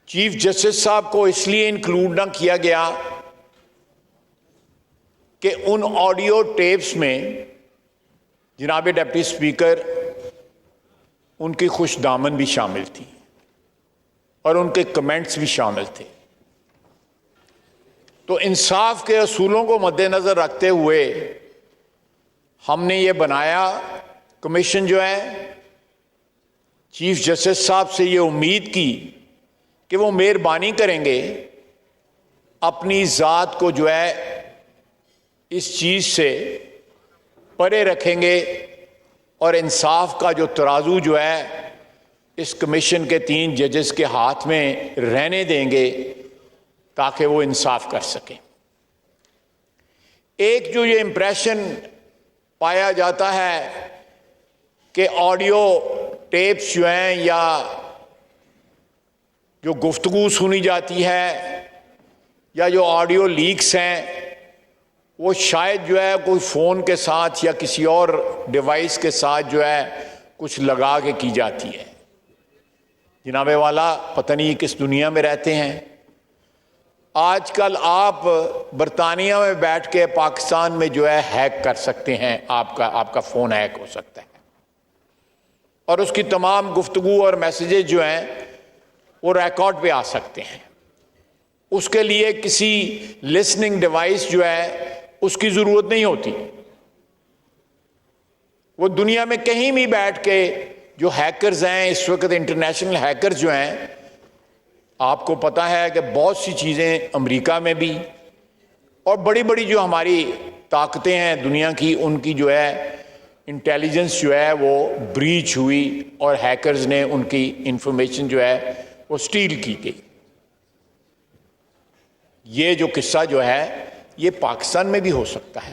Chief justice صاحب کو اس لیے انکلوڈ نہ کیا گیا کہ ان آڈیو ٹیپس میں جناب ڈپٹی اسپیکر ان کی خوش دامن بھی شامل تھی اور ان کے کمنٹس بھی شامل تھے. تو انصاف کے اصولوں کو مد نظر رکھتے ہوئے ہم نے یہ بنایا. کمیشن جو ہے چیف جسٹس صاحب سے یہ امید کی کہ وہ مہربانی کریں گے اپنی ذات کو جو ہے اس چیز سے پرے رکھیں گے اور انصاف کا جو ترازو جو ہے اس کمیشن کے 3 ججز کے ہاتھ میں رہنے دیں گے تاکہ وہ انصاف کر سکیں. ایک جو یہ امپریشن پایا جاتا ہے کہ آڈیو ٹیپس جو ہیں یا جو گفتگو سنی جاتی ہے یا جو آڈیو لیکس ہیں وہ شاید جو ہے کوئی فون کے ساتھ یا کسی اور ڈیوائس کے ساتھ جو ہے کچھ لگا کے کی جاتی ہے. جناب والا پتہ نہیں کس دنیا میں رہتے ہیں. آج کل آپ برطانیہ میں بیٹھ کے پاکستان میں جو ہے ہیک کر سکتے ہیں. آپ کا فون ہیک ہو سکتا ہے اور اس کی تمام گفتگو اور میسیجز جو ہیں وہ ریکارڈ پہ آ سکتے ہیں. اس کے لیے کسی لسننگ ڈیوائس جو ہے اس کی ضرورت نہیں ہوتی. وہ دنیا میں کہیں بھی بیٹھ کے جو ہیکرز ہیں اس وقت انٹرنیشنل ہیکرز جو ہیں آپ کو پتہ ہے کہ بہت سی چیزیں امریکہ میں بھی اور بڑی بڑی جو ہماری طاقتیں ہیں دنیا کی ان کی جو ہے انٹیلیجنس جو ہے وہ بریچ ہوئی اور ہیکرز نے ان کی انفارمیشن جو ہے وہ سٹیل کی گئی. یہ جو قصہ جو ہے یہ پاکستان میں بھی ہو سکتا ہے.